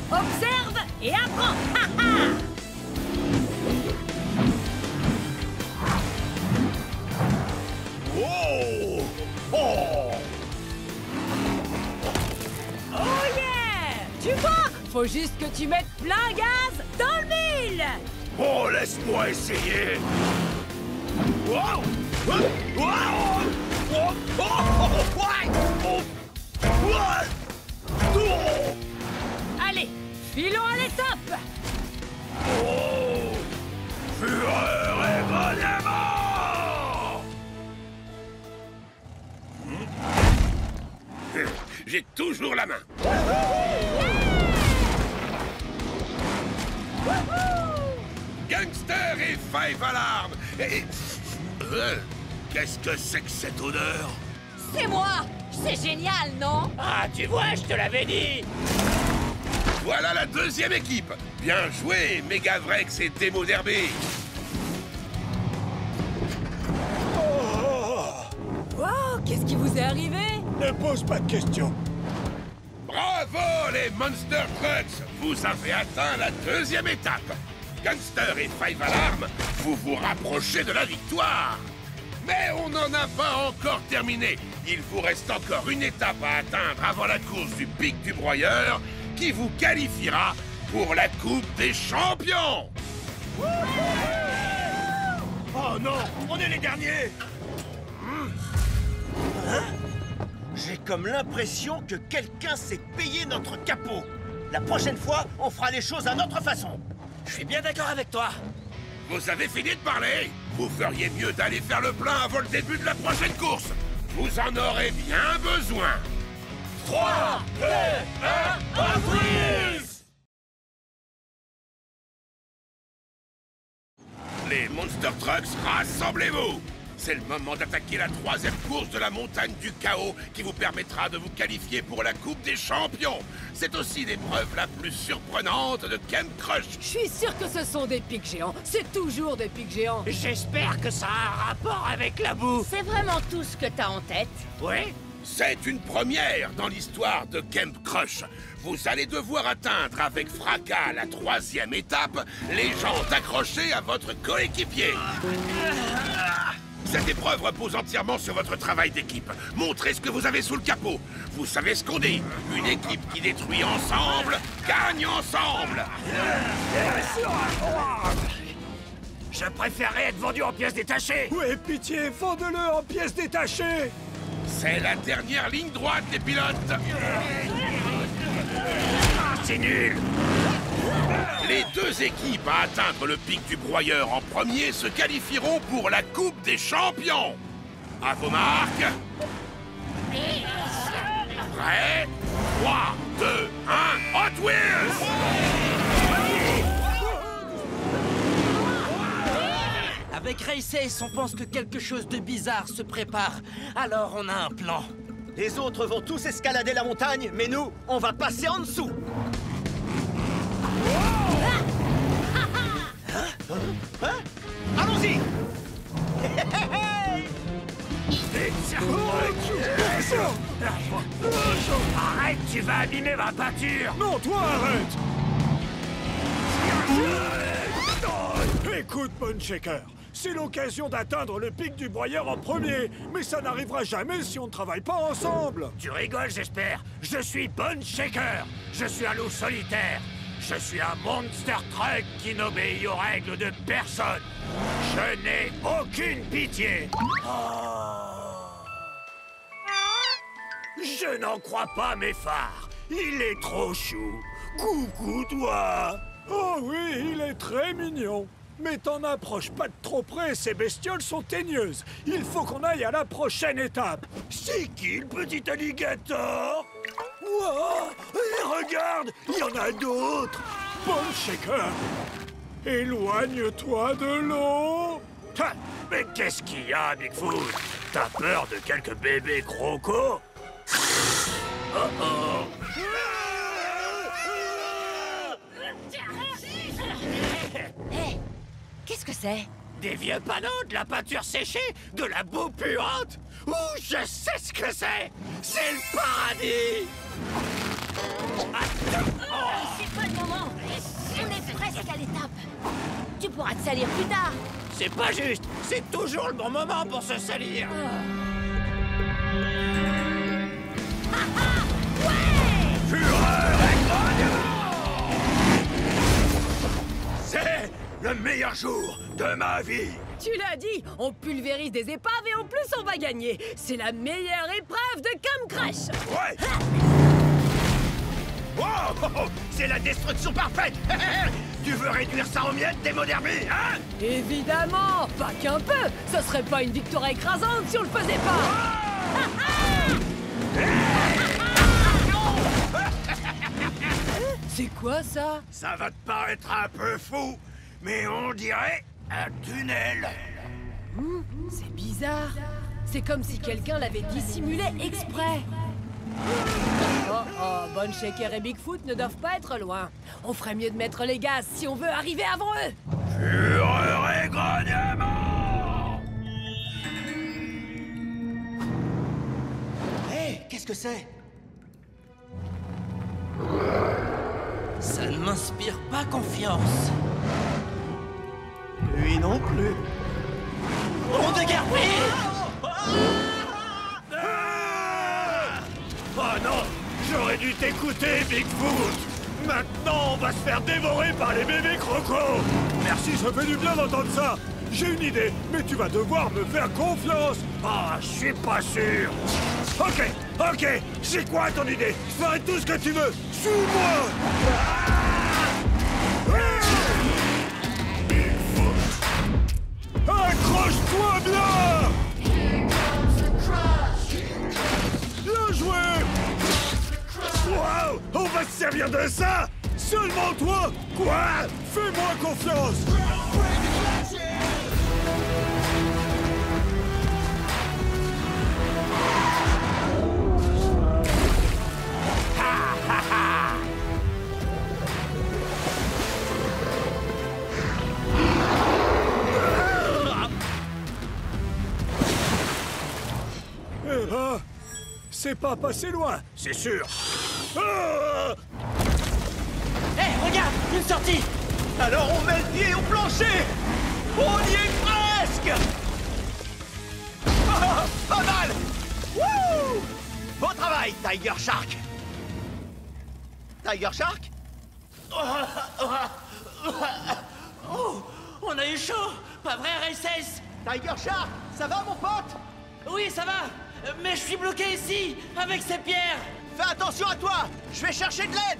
Observe et apprends. Ha ha! Faut juste que tu mettes plein gaz dans le mille. Oh, laisse-moi essayer. Wow! Allez, filons à l'étape. Oh! Fureur et maniement! J'ai toujours la main. Gangster et Five Alarm. Et... qu'est-ce que c'est que cette odeur? C'est moi! C'est génial, non? Ah, tu vois, je te l'avais dit. Voilà la deuxième équipe. Bien joué, Megavrex et Demo Derby. Wow, qu'est-ce qui vous est arrivé? Ne pose pas de questions. Bravo les Monster Trucks. Vous avez atteint la deuxième étape. Gangster et Five Alarm, vous vous rapprochez de la victoire. Mais on n'en a pas encore terminé. Il vous reste encore une étape à atteindre avant la course du Pic du Broyeur qui vous qualifiera pour la Coupe des Champions. Oh non, on est les derniers. Hein? J'ai comme l'impression que quelqu'un s'est payé notre capot. La prochaine fois, on fera les choses à notre façon. Je suis bien d'accord avec toi. Vous avez fini de parler? Vous feriez mieux d'aller faire le plein avant le début de la prochaine course. Vous en aurez bien besoin. 3, 2, 1, Hot Wheels! Les Monster Trucks, rassemblez-vous! C'est le moment d'attaquer la troisième course de la montagne du chaos qui vous permettra de vous qualifier pour la Coupe des Champions. C'est aussi l'épreuve la plus surprenante de Camp Crush. Je suis sûr que ce sont des pics géants. C'est toujours des pics géants. J'espère que ça a un rapport avec la boue. C'est vraiment tout ce que t'as en tête? Oui? C'est une première dans l'histoire de Camp Crush. Vous allez devoir atteindre avec fracas la troisième étape, les jambes accrochées à votre coéquipier. Cette épreuve repose entièrement sur votre travail d'équipe. Montrez ce que vous avez sous le capot. Vous savez ce qu'on dit. Une équipe qui détruit ensemble, gagne ensemble. Je préférerais être vendu en pièces détachées. Oui, pitié, vendez-le en pièces détachées. C'est la dernière ligne droite des pilotes. C'est nul. Les deux équipes à atteindre le Pic du Broyeur en premier se qualifieront pour la Coupe des Champions. À vos marques. Prêt? 3, 2, 1, Hot Wheels! Avec Races, on pense que quelque chose de bizarre se prépare. Alors on a un plan. Les autres vont tous escalader la montagne, mais nous, on va passer en dessous. Hein? Allons-y! Arrête, tu vas abîmer ma peinture. Non, toi, arrête! Écoute, Bone Shaker, c'est l'occasion d'atteindre le Pic du Broyeur en premier, mais ça n'arrivera jamais si on ne travaille pas ensemble. Tu rigoles, j'espère. Je suis Bone Shaker. Je suis un loup solitaire. Je suis un monster truck qui n'obéit aux règles de personne. Je n'ai aucune pitié. Je n'en crois pas mes phares. Il est trop chou. Coucou, toi. Oh oui, il est très mignon. Mais t'en approches pas de trop près, ces bestioles sont teigneuses. Il faut qu'on aille à la prochaine étape. C'est qui le petit alligator? Wow, et regarde, il y en a d'autres. Bone Shaker, éloigne-toi de l'eau. Ha, mais qu'est-ce qu'il y a, Bigfoot? T'as peur de quelques bébés crocos? Oh oh. Hé, qu'est-ce que c'est? Des vieux panneaux, de la peinture séchée, de la boue puante. Ouh, je sais ce que c'est. C'est le paradis. C'est pas le moment. On est presque à l'étape. Tu pourras te salir plus tard. C'est pas juste. C'est toujours le bon moment pour se salir. Ouais! Fureur et grognement! Le meilleur jour de ma vie. Tu l'as dit, on pulvérise des épaves et en plus on va gagner. C'est la meilleure épreuve de Come Crush. Ouais. Wow, c'est la destruction parfaite. Tu veux réduire ça en miettes, démon derby, hein? Évidemment, pas qu'un peu. Ce serait pas une victoire écrasante si on le faisait pas. C'est quoi ça? Ça va te paraître un peu fou, mais on dirait un tunnel. C'est bizarre. C'est comme si quelqu'un l'avait dissimulé exprès. Oh, Bonne Shaker et Bigfoot ne doivent pas être loin. On ferait mieux de mettre les gaz si on veut arriver avant eux. Fureur et grognement. Hé, qu'est-ce que c'est? Ça ne m'inspire pas confiance. Lui non plus. On de guerre, Oh non, j'aurais dû t'écouter, Bigfoot. Maintenant, on va se faire dévorer par les bébés crocos. Merci, ça fait du bien d'entendre ça. J'ai une idée, mais tu vas devoir me faire confiance. Ah, je suis pas sûr. Ok, c'est quoi ton idée? Je ferai tout ce que tu veux. Suis-moi. Bigfoot, accroche-toi bien. Bien joué. Wow, on va se servir de ça. Seulement toi. Quoi? Fais-moi confiance. C'est pas passé loin, c'est sûr. Hé, regarde, une sortie. Alors on met le pied au plancher. On y est presque. Pas mal. Wouh! Bon travail, Tiger Shark. Tiger Shark? Oh, on a eu chaud. Pas vrai, Races? Tiger Shark, ça va mon pote? Oui, ça va. Mais je suis bloqué ici, avec ces pierres. Fais attention à toi. Je vais chercher de l'aide.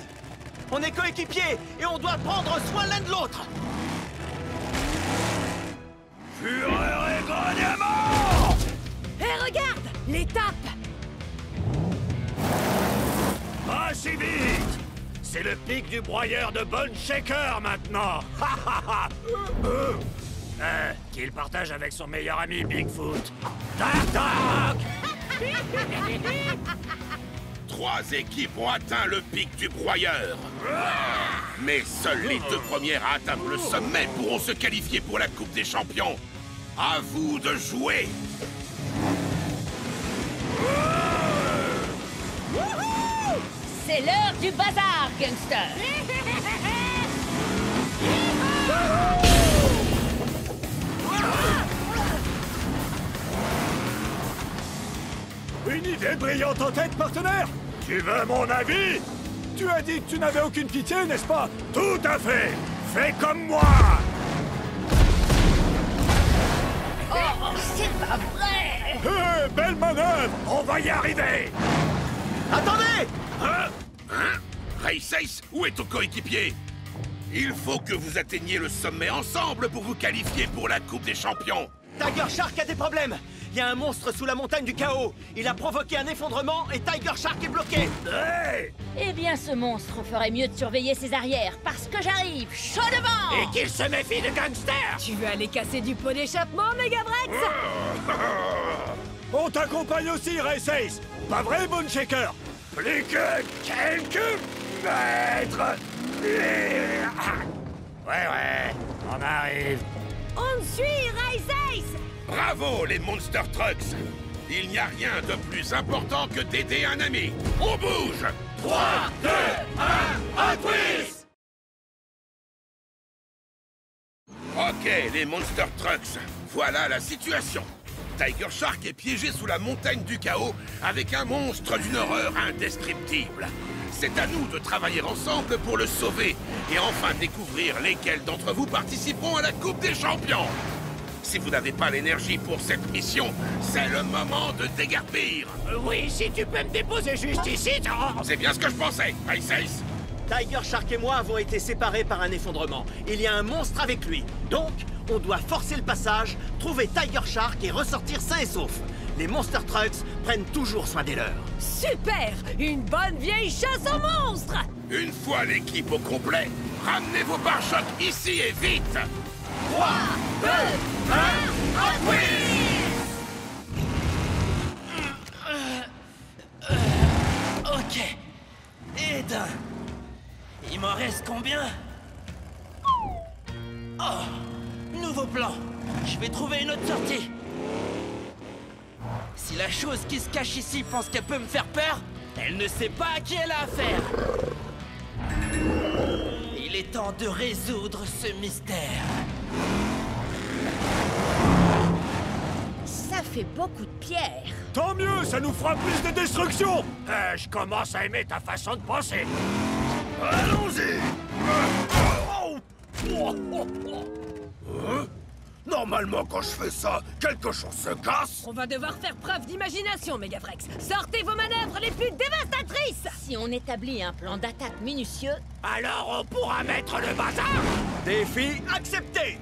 On est coéquipiers et on doit prendre soin l'un de l'autre. Fureur et grognement. Hé, regarde, l'étape. Pas si vite. C'est le pic du broyeur de Bonne Shaker maintenant. Qu'il partage avec son meilleur ami Bigfoot. Tac, tac. 3 équipes ont atteint le pic du broyeur. Mais seules les 2 premières à atteindre le sommet pourront se qualifier pour la Coupe des Champions. À vous de jouer. C'est l'heure du bazar, gangster. Une idée brillante en tête, partenaire. Tu veux mon avis? Tu as dit que tu n'avais aucune pitié, n'est-ce pas? Tout à fait. Fais comme moi. Oh, c'est pas vrai. Hé, belle manœuvre. On va y arriver. Attendez! Hein? Races, où est ton coéquipier? Il faut que vous atteigniez le sommet ensemble pour vous qualifier pour la Coupe des Champions. Tiger Shark a des problèmes. Il y a un monstre sous la montagne du chaos. Il a provoqué un effondrement et Tiger Shark est bloqué. Hey! Eh bien, ce monstre ferait mieux de surveiller ses arrières, parce que j'arrive chaud devant. Et qu'il se méfie de gangsters. Tu veux aller casser du pot d'échappement, Megavrex? On t'accompagne aussi, Races. Pas vrai, Bonne Shaker? Plus que quelques mètres. Ouais, on arrive. On te suit, Races. Bravo, les Monster Trucks. Il n'y a rien de plus important que d'aider un ami. On bouge. 3, 2, 1, twist! Ok, les Monster Trucks. Voilà la situation. Tiger Shark est piégé sous la montagne du chaos avec un monstre d'une horreur indescriptible. C'est à nous de travailler ensemble pour le sauver et enfin découvrir lesquels d'entre vous participeront à la Coupe des Champions. Si vous n'avez pas l'énergie pour cette mission, c'est le moment de déguerpir. Oui, si tu peux me déposer juste ici, C'est bien ce que je pensais, Ice Ace. Tiger Shark et moi avons été séparés par un effondrement. Il y a un monstre avec lui. Donc, on doit forcer le passage, trouver Tiger Shark et ressortir sain et sauf. Les Monster Trucks prennent toujours soin des leurs. Super! Une bonne vieille chasse aux monstres! Une fois l'équipe au complet, ramenez vos pare-chocs ici et vite. 3, 2, 1, Hot Wheels! Ok. Et d'un. Il m'en reste combien? Oh! Nouveau plan. Je vais trouver une autre sortie. Si la chose qui se cache ici pense qu'elle peut me faire peur, elle ne sait pas à qui elle a affaire. Il est temps de résoudre ce mystère. Ça fait beaucoup de pierres. Tant mieux, ça nous fera plus de destruction. Je commence à aimer ta façon de penser. Allons-y. Normalement, quand je fais ça, quelque chose se casse. On va devoir faire preuve d'imagination, Megafrex. Sortez vos manœuvres les plus dévastatrices! Si on établit un plan d'attaque minutieux, Alors on pourra mettre le bazar. Défi accepté.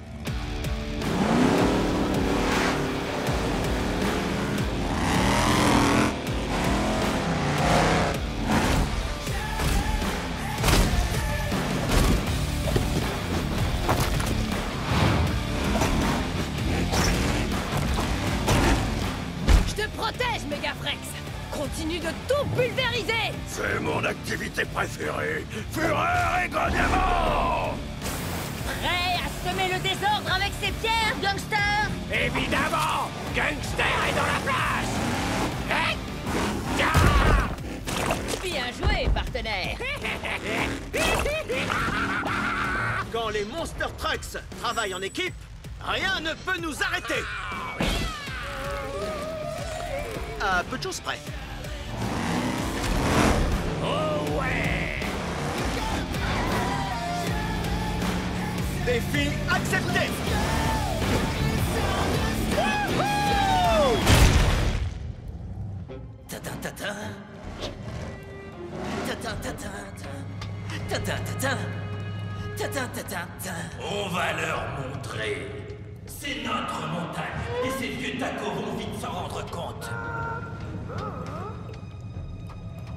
Je te protège, Megafrex! Continue de tout pulvériser! C'est mon activité préférée. Fureur et grognement. prêt à semer le désordre avec ses pierres, Gangster? Évidemment, Gangster est dans la place. Hey! Bien joué, partenaire. Quand les Monster Trucks travaillent en équipe, rien ne peut nous arrêter. À peu de choses près. Oh ouais! Défi accepté. On va leur montrer. C'est notre montagne, et ces vieux tacos vont vite s'en rendre compte.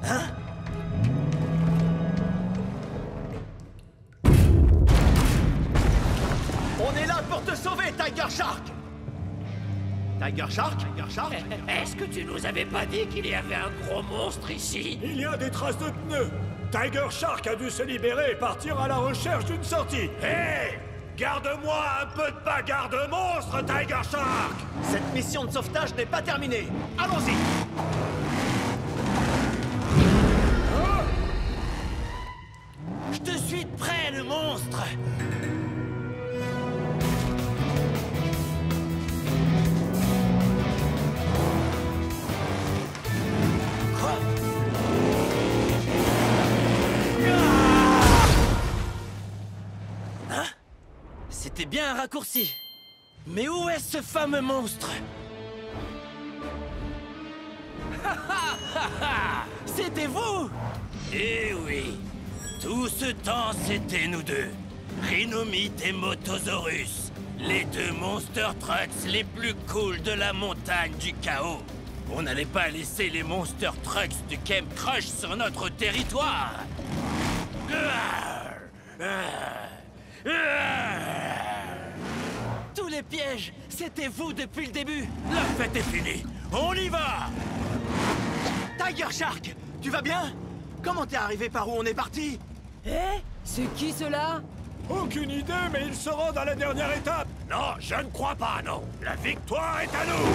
Hein? On est là pour te sauver, Tiger Shark. Tiger Shark? Tiger Shark? Est-ce que tu nous avais pas dit qu'il y avait un gros monstre ici? Il y a des traces de pneus. Tiger Shark a dû se libérer et partir à la recherche d'une sortie. Hé! Garde-moi un peu de bagarre de monstre, Tiger Shark! Cette mission de sauvetage n'est pas terminée. Allons-y. Je te suis de près, le monstre! Quoi? Hein? C'était bien un raccourci. Mais où est ce fameux monstre? C'était vous? Eh oui, tout ce temps, c'était nous deux. Rhinomite et Motosaurus, les deux Monster Trucks les plus cool de la montagne du chaos. On n'allait pas laisser les Monster Trucks du Camp Crush sur notre territoire. Tous les pièges, c'était vous depuis le début. La fête est finie, on y va! Tiger Shark, tu vas bien? Comment t'es arrivé par où on est parti? Eh? C'est qui cela? Aucune idée, mais il se rend à la dernière étape. Non, je ne crois pas, non. La victoire est à nous.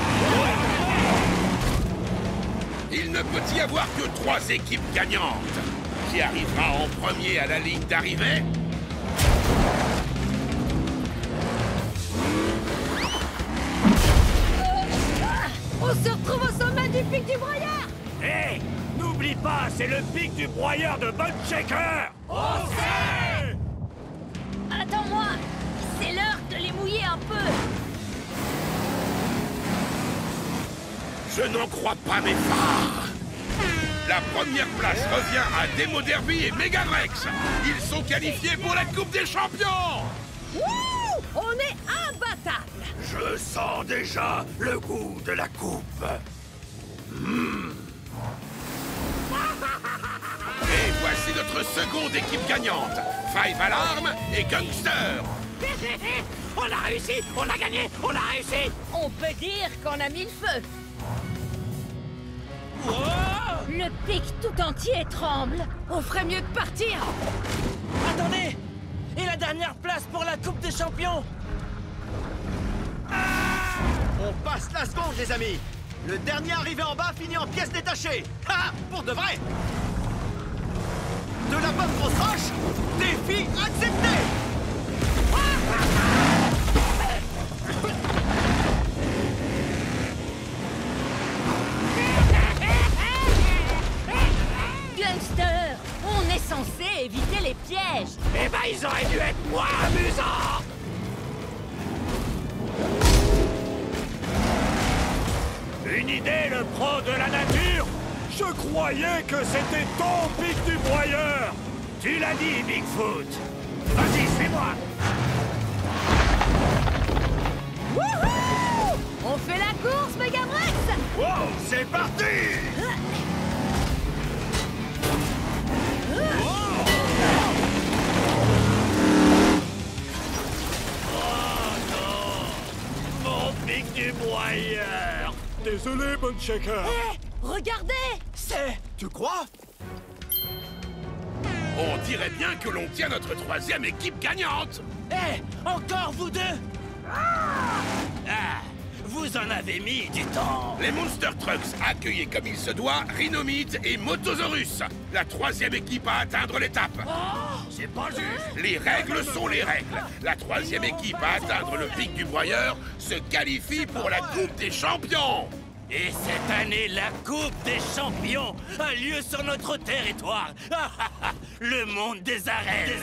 Il ne peut y avoir que 3 équipes gagnantes. Qui arrivera en premier à la ligne d'arrivée? trouve au sommet du pic du broyeur. Hé, n'oublie pas, c'est le pic du broyeur de Bunshaker. On sait. Attends-moi. C'est l'heure de les mouiller un peu. Je n'en crois pas mes phares. La première place revient à Demo Derby et Megavrex. Ils sont qualifiés pour la Coupe des Champions. Wouh! On est imbattables. Je sens déjà le goût de la coupe. Et voici notre seconde équipe gagnante. Five Alarm et Gangster. On a réussi, on a gagné, on a réussi. On peut dire qu'on a mis le feu. Le pic tout entier tremble. On ferait mieux de partir. Attendez! Et la dernière place pour la Coupe des Champions? On passe la seconde, les amis. Le dernier arrivé en bas finit en pièces détachées. Ah, pour de vrai. De la bonne grosse roche, défi accepté. Gangster, on est censé éviter les pièges. Eh ben, ils auraient dû être moins amusants. Une idée, le pro de la nature. Je croyais que c'était ton pic du broyeur. Tu l'as dit, Bigfoot. Vas-y, suis-moi. Wouhou! On fait la course, Megavrex. Wow, c'est parti. Mon pic du broyeur. Désolé, Bunshaker. Hé, regardez. C'est... Tu crois? On dirait bien que l'on tient notre troisième équipe gagnante. Hé! Encore vous deux? Ah, vous en avez mis du temps. Les Monster Trucks accueillent comme il se doit Rhinomite et Motosaurus, la troisième équipe à atteindre l'étape. C'est pas juste. Les règles sont les règles. La troisième équipe à atteindre le pic du broyeur se qualifie pour la Coupe des Champions. Et cette année, la Coupe des Champions a lieu sur notre territoire. Le monde des arènes.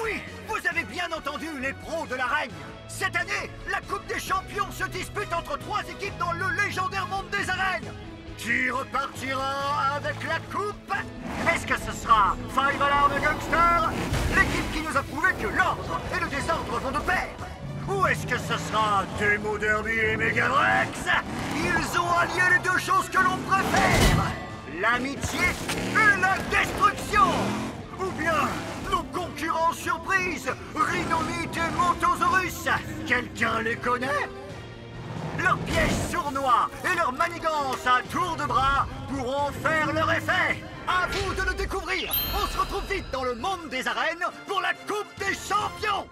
Oui, vous avez bien entendu les pros de la règne. Cette année, la Coupe des Champions se dispute entre 3 équipes dans le légendaire monde des arènes. Qui repartira avec la coupe? Est-ce que ce sera Five Alarm et Gangster, l'équipe qui nous a prouvé que l'ordre et le désordre vont de pair? Ou est-ce que ce sera Demo Derby et Megavrex? Ils ont allié les deux choses que l'on préfère, l'amitié et la destruction. Ou bien nos concurrents surprises, Rhinomite et Motosaurus. Quelqu'un les connaît? Leurs pièges sournois et leurs manigances à tour de bras pourront faire leur effet. À vous de le découvrir. On se retrouve vite dans le monde des arènes pour la Coupe des Champions.